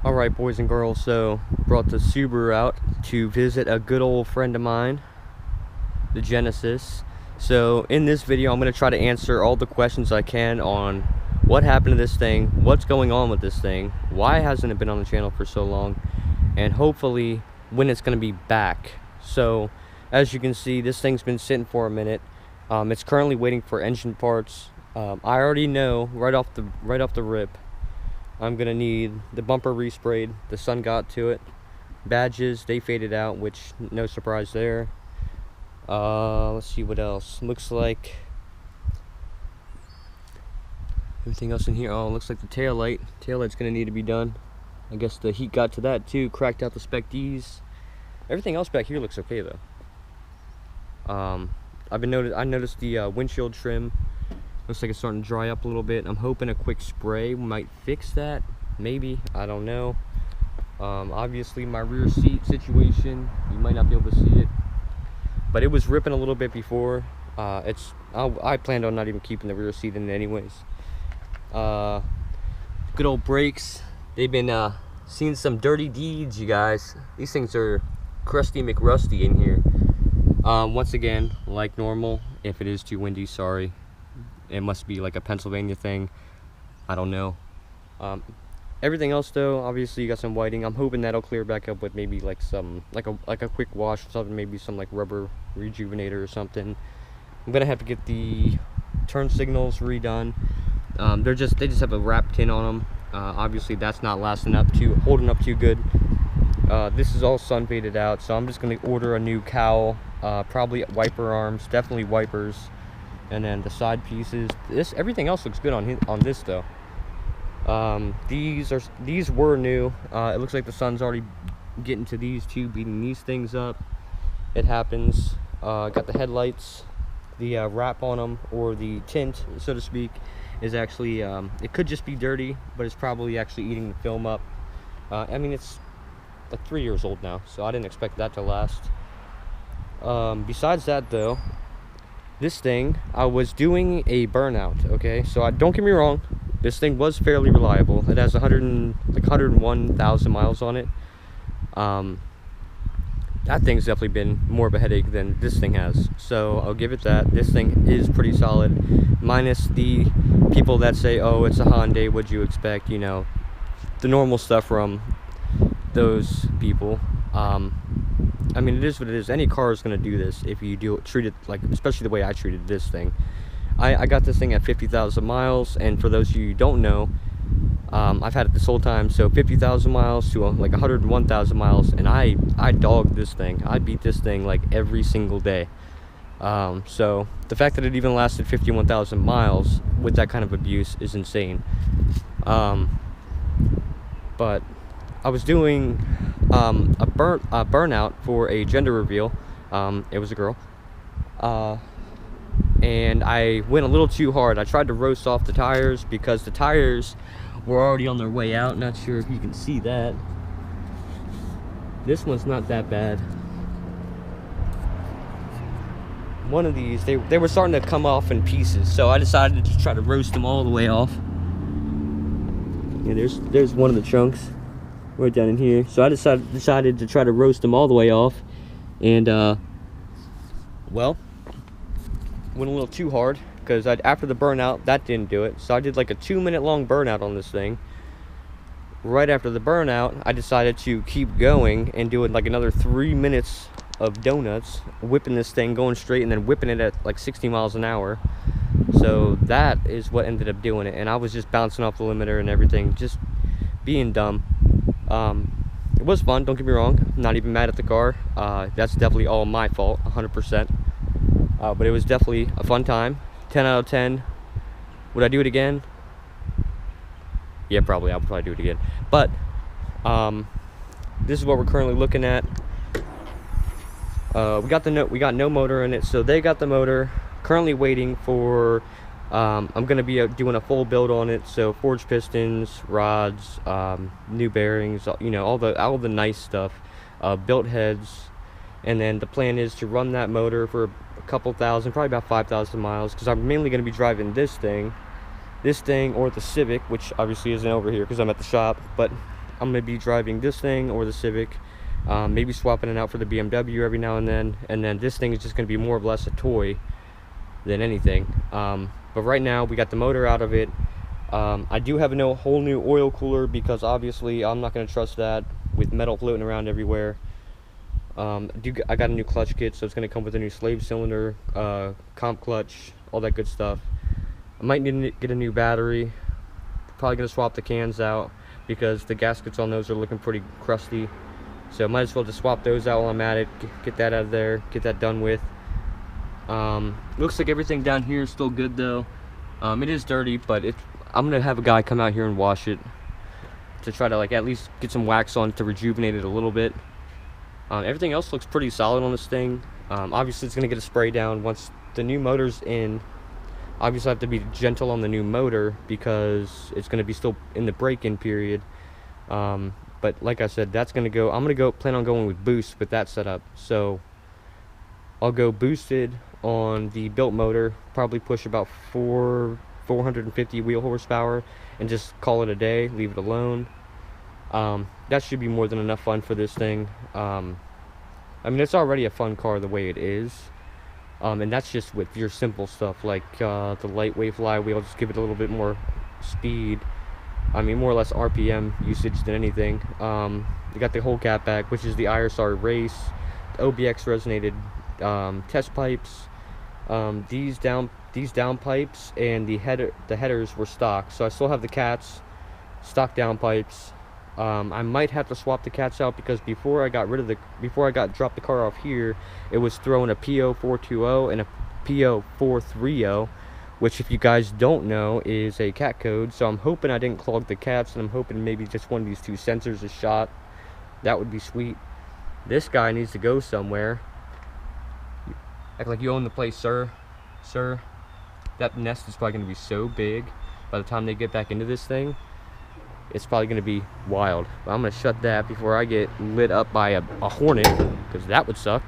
Alright, boys and girls, so brought the Subaru out to visit a good old friend of mine, the Genesis. So in this video, I'm going to try to answer all the questions I can on what happened to this thing, what's going on with this thing, why hasn't it been on the channel for so long, and hopefully when it's going to be back. So as you can see, this thing's been sitting for a minute. It's currently waiting for engine parts. I already know right off the rip, I'm gonna need the bumper resprayed. The sun got to it. Badges, they faded out, which no surprise there. Let's see what else. Looks like everything else in here. Oh, looks like the taillight's gonna need to be done. I guess the heat got to that too. Cracked out the Spec Ds. Everything else back here looks okay though. I noticed the windshield trim. Looks like it's starting to dry up a little bit. I'm hoping a quick spray might fix that. Maybe, I don't know. Obviously my rear seat situation, you might not be able to see it, but it was ripping a little bit before. I planned on not even keeping the rear seat in it anyways. Good old brakes. They've been seeing some dirty deeds, you guys. These things are crusty McRusty in here. Once again, like normal, if it is too windy, sorry. It must be like a Pennsylvania thing. I don't know. Everything else though, obviously you got some whiting. I'm hoping that'll clear back up with maybe like some like a quick wash or something, maybe some like rubber rejuvenator or something. I'm gonna have to get the turn signals redone. They just have a wrap tin on them. Obviously that's not holding up too good. This is all sun faded out, so I'm just gonna order a new cowl, probably wiper arms, definitely wipers. And then the side pieces, everything else looks good on this though. These were new. It looks like the sun's already getting to these two, beating these things up. It happens. Got the headlights, the wrap on them, or the tint, so to speak, is actually it could just be dirty, but it's probably actually eating the film up. I mean, it's like 3 years old now, so I didn't expect that to last. Besides that though, this thing, I was doing a burnout, okay? So don't get me wrong, this thing was fairly reliable. It has 101,000 miles on it. That thing's definitely been more of a headache than this thing has. So I'll give it that. This thing is pretty solid, minus the people that say, oh, it's a Hyundai, what'd you expect? You know, the normal stuff from those people. I mean, it is what it is. Any car is going to do this if you treat it like, especially the way I treated this thing. I got this thing at 50,000 miles, and for those of you who don't know, I've had it this whole time. So 50,000 miles to like 101,000 miles, and I dogged this thing. I beat this thing like every single day. So the fact that it even lasted 51,000 miles with that kind of abuse is insane. But I was doing a burnout for a gender reveal. It was a girl, and I went a little too hard. I tried to roast off the tires because the tires were already on their way out. Not sure if you can see that. This one's not that bad. One of these, they were starting to come off in pieces, so I decided to try to roast them all the way off. Yeah, there's one of the chunks right down in here. So I decided to try to roast them all the way off, and well, went a little too hard because after the burnout, that didn't do it. So I did like a 2-minute long burnout on this thing. Right after the burnout, I decided to keep going and doing like another 3 minutes of donuts, whipping this thing, going straight, and then whipping it at like 60 miles an hour. So that is what ended up doing it, and I was just bouncing off the limiter and everything, just being dumb. It was fun, don't get me wrong. I'm not even mad at the car. That's definitely all my fault, 100%. But it was definitely a fun time. 10 out of 10. Would I do it again? Yeah, probably. I would probably do it again. But this is what we're currently looking at. We got no motor in it, so they got the motor. Currently waiting for. I'm gonna be doing a full build on it, so forged pistons, rods, new bearings, you know, all the nice stuff, built heads, and then the plan is to run that motor for a couple thousand, probably about 5,000 miles, because I'm mainly gonna be driving this thing or the Civic, which obviously isn't over here because I'm at the shop. But I'm gonna be driving this thing or the Civic, maybe swapping it out for the BMW every now and then this thing is just gonna be more or less a toy than anything. But right now we got the motor out of it. I do have a whole new oil cooler because obviously I'm not gonna trust that with metal floating around everywhere. I got a new clutch kit, so it's going to come with a new slave cylinder, comp clutch, all that good stuff. I might need to get a new battery. Probably going to swap the cans out because the gaskets on those are looking pretty crusty. So might as well just swap those out while I'm at it, get that out of there, get that done with. Looks like everything down here is still good though. It is dirty, but I'm going to have a guy come out here and wash it to try to like at least get some wax on it to rejuvenate it a little bit. Everything else looks pretty solid on this thing. Obviously it's going to get a spray down once the new motor's in. Obviously I have to be gentle on the new motor because it's going to be still in the break-in period. But like I said, I'm going to plan on going with boost with that setup. So I'll go boosted on the built motor, probably push about 450 wheel horsepower and just call it a day, leave it alone. That should be more than enough fun for this thing. I mean, it's already a fun car the way it is. And that's just with your simple stuff like the lightweight flywheel, just give it a little bit more speed. I mean, more or less RPM usage than anything. You got the whole cat back, which is the ISR race, the OBX resonated test pipes. These down pipes and the headers were stock, so I still have the cats stock down pipes. I might have to swap the cats out because before I dropped the car off here, it was throwing a PO420 and a PO430, which if you guys don't know is a cat code. So I'm hoping I didn't clog the cats, and I'm hoping maybe just one of these two sensors is shot. That would be sweet. This guy needs to go somewhere. Act like you own the place, sir. Sir, that nest is probably going to be so big by the time they get back into this thing. It's probably going to be wild. But I'm going to shut that before I get lit up by a hornet, because that would suck.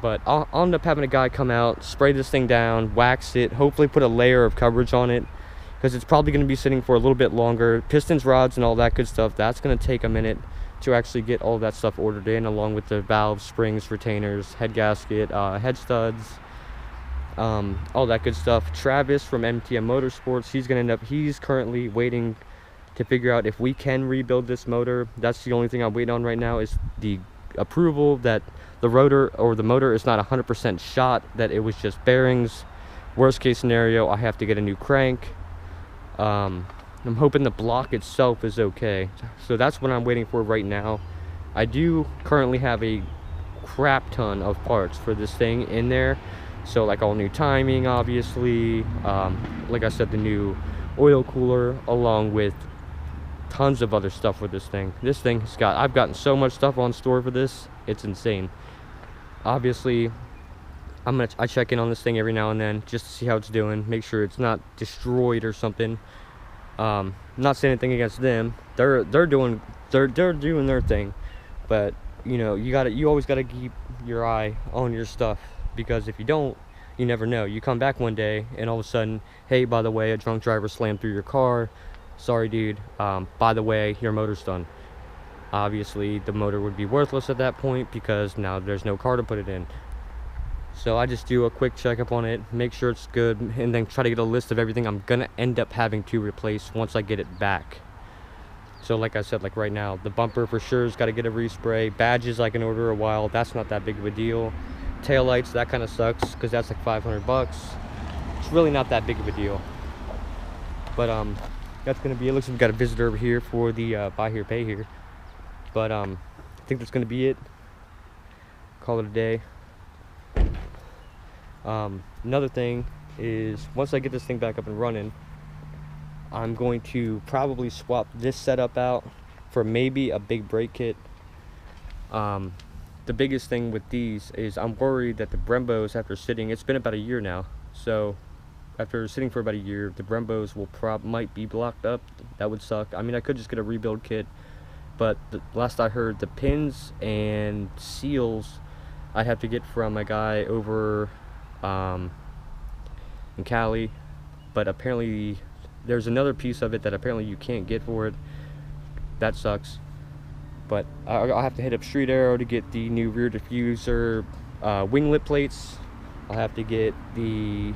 But I'll end up having a guy come out, spray this thing down, wax it, hopefully put a layer of coverage on it, because it's probably going to be sitting for a little bit longer. Pistons, rods, and all that good stuff, that's going to take a minute to actually get all that stuff ordered in, along with the valves, springs, retainers, head gasket, head studs, all that good stuff. Travis from MTM Motorsports, he's currently waiting to figure out if we can rebuild this motor. That's the only thing I'm waiting on right now, is the approval that the rotor or the motor is not 100% shot, that it was just bearings. Worst case scenario, I have to get a new crank. I'm hoping the block itself is okay. So that's what I'm waiting for right now. I do currently have a crap ton of parts for this thing in there. So like all new timing, obviously, like I said, the new oil cooler, along with tons of other stuff with this thing. This thing I've gotten so much stuff on store for this, it's insane. Obviously, I check in on this thing every now and then just to see how it's doing, make sure it's not destroyed or something. Not saying anything against them. They're doing their thing, but you know, you always gotta keep your eye on your stuff, because if you don't, you never know. You come back one day and all of a sudden, hey, by the way, a drunk driver slammed through your car. Sorry, dude. By the way, your motor's done. Obviously, the motor would be worthless at that point because now there's no car to put it in. So I just do a quick checkup on it, make sure it's good, and then try to get a list of everything I'm gonna end up having to replace once I get it back. So like I said, like right now, the bumper for sure has got to get a respray. Badges I can order a while, that's not that big of a deal. Taillights, that kind of sucks because that's like 500 bucks. It's really not that big of a deal. But that's gonna be it. Looks like we've got a visitor over here for the buy here, pay here. But I think that's gonna be it. Call it a day. Another thing is, once I get this thing back up and running, I'm going to probably swap this setup out for maybe a big brake kit. The biggest thing with these is I'm worried that the Brembos, after sitting, it's been about a year now, so after sitting for about a year, the Brembos might be blocked up. That would suck. I mean, I could just get a rebuild kit, but last I heard, the pins and seals I'd have to get from a guy over in Cali, but apparently There's another piece of it that apparently you can't get for it. That sucks. But I'll have to hit up Street Aero to get the new rear diffuser winglet plates. I'll have to get the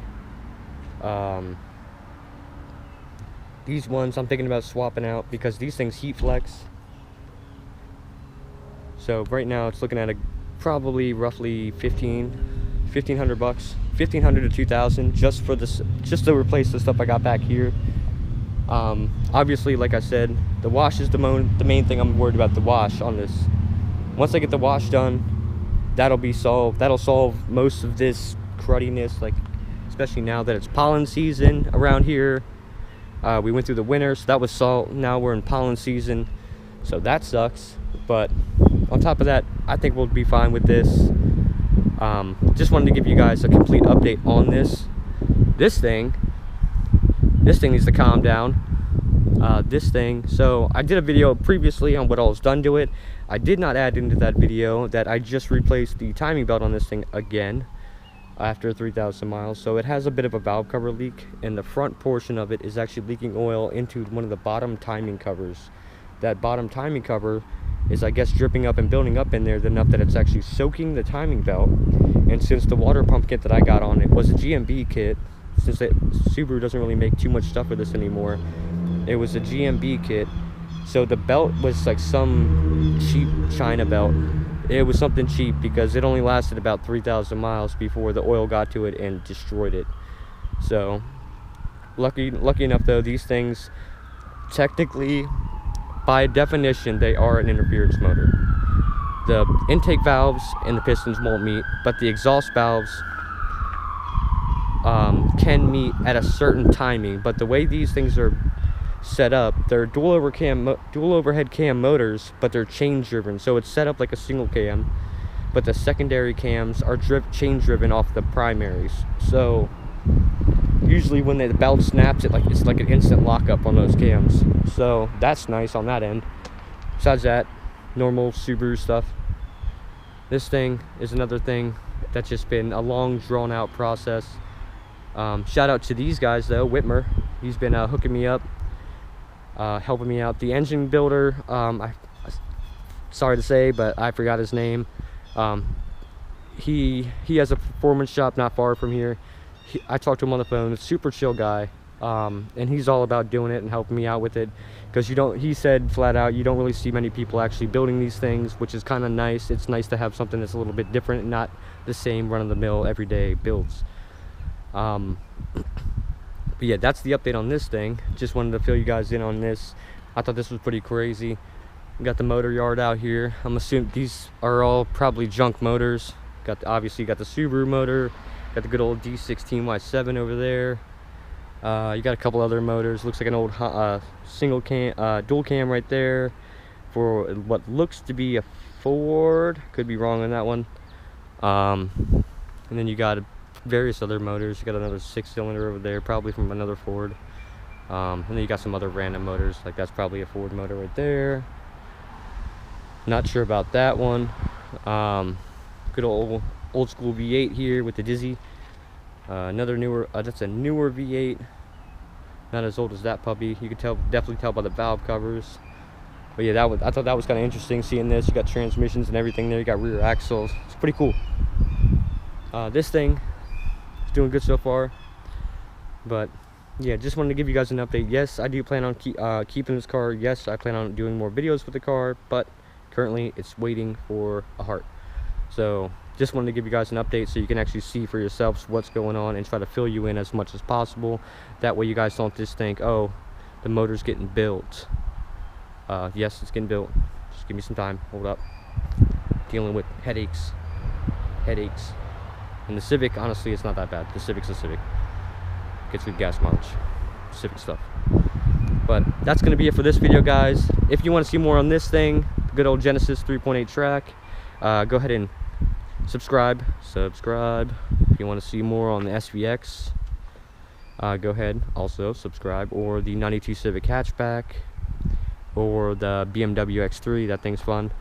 these ones I'm thinking about swapping out because these things heat flex. So right now it's looking at probably roughly 1,500 bucks, 1,500 to 2,000 just for this, just to replace the stuff I got back here. Obviously, like I said, the wash is the main thing I'm worried about. The wash on this. Once I get the wash done, that'll be solved. That'll solve most of this cruddiness, like especially now that it's pollen season around here. We went through the winter, so that was solved. Now we're in pollen season, so that sucks. But on top of that, I think we'll be fine with this. Just wanted to give you guys a complete update on this. This thing needs to calm down. So I did a video previously on what all was done to it. I did not add into that video that I just replaced the timing belt on this thing again after 3,000 miles. So it has a bit of a valve cover leak, and the front portion of it is actually leaking oil into one of the bottom timing covers. That bottom timing cover is, I guess, dripping up and building up in there enough that it's actually soaking the timing belt. And since the water pump kit that I got on it was a GMB kit, since Subaru doesn't really make too much stuff with this anymore, it was a GMB kit, so the belt was like some cheap China belt. It was something cheap because it only lasted about 3,000 miles before the oil got to it and destroyed it. So lucky enough though, these things technically, by definition, they are an interference motor. The intake valves and the pistons won't meet, but the exhaust valves can meet at a certain timing. But the way these things are set up, they're dual overhead cam motors, but they're chain driven. So it's set up like a single cam, but the secondary cams are chain driven off the primaries. So usually when the belt snaps, it's like an instant lockup on those cams. So that's nice on that end. Besides that, normal Subaru stuff. This thing is another thing that's just been a long, drawn out process. Shout out to these guys though, Whitmer. He's been hooking me up, helping me out. The engine builder, sorry to say, but I forgot his name. He has a performance shop not far from here. I talked to him on the phone. It's a super chill guy, and he's all about doing it and helping me out with it, because he said flat out, you don't really see many people actually building these things, which is kind of nice. It's nice to have something that's a little bit different and not the same run-of-the-mill everyday builds. But yeah, that's the update on this thing. Just wanted to fill you guys in on this. I thought this was pretty crazy. We got the motor yard out here. I'm assuming these are all probably junk motors. Obviously got the Subaru motor, got the good old D16Y7 over there. You got a couple other motors. Looks like an old single cam, dual cam right there for what looks to be a Ford. Could be wrong on that one. And then you got various other motors. You got another 6-cylinder over there, probably from another Ford. And then you got some other random motors, like that's probably a Ford motor right there. Not sure about that one. Good old school V8 here with the Dizzy. Another newer, that's a newer V8. Not as old as that puppy. You could definitely tell by the valve covers. But yeah, I thought that was kind of interesting seeing this. You got transmissions and everything there. You got rear axles. It's pretty cool. This thing is doing good so far. But yeah, just wanted to give you guys an update. Yes, I do plan on keeping this car. Yes, I plan on doing more videos with the car, but currently it's waiting for a heart. So just wanted to give you guys an update so you can actually see for yourselves what's going on and try to fill you in as much as possible. That way you guys don't just think, oh, the motor's getting built. Yes, it's getting built. Just give me some time. Hold up. Dealing with headaches. And the Civic, honestly, it's not that bad. The Civic's a Civic. Gets good gas mileage. Civic stuff. But that's going to be it for this video, guys. If you want to see more on this thing, the good old Genesis 3.8 track, go ahead and subscribe. If you want to see more on the SVX, go ahead, also subscribe. Or the 92 Civic hatchback, or the BMW X3, that thing's fun.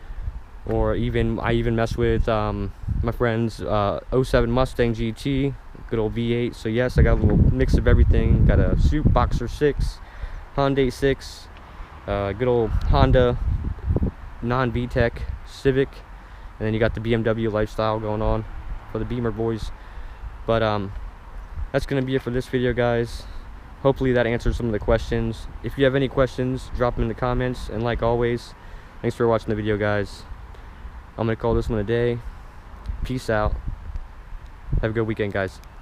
Or I even mess with my friend's 07 Mustang GT. good old V8. So yes, I got a little mix of everything. Got a Subaru Boxer 6, Hyundai 6, good old Honda non-VTEC Civic, and then you got the BMW lifestyle going on for the Beamer boys. But that's gonna be it for this video, guys. Hopefully that answers some of the questions. If you have any questions, drop them in the comments, and like always, thanks for watching the video, guys. I'm gonna call this one a day. Peace out. Have a good weekend, guys.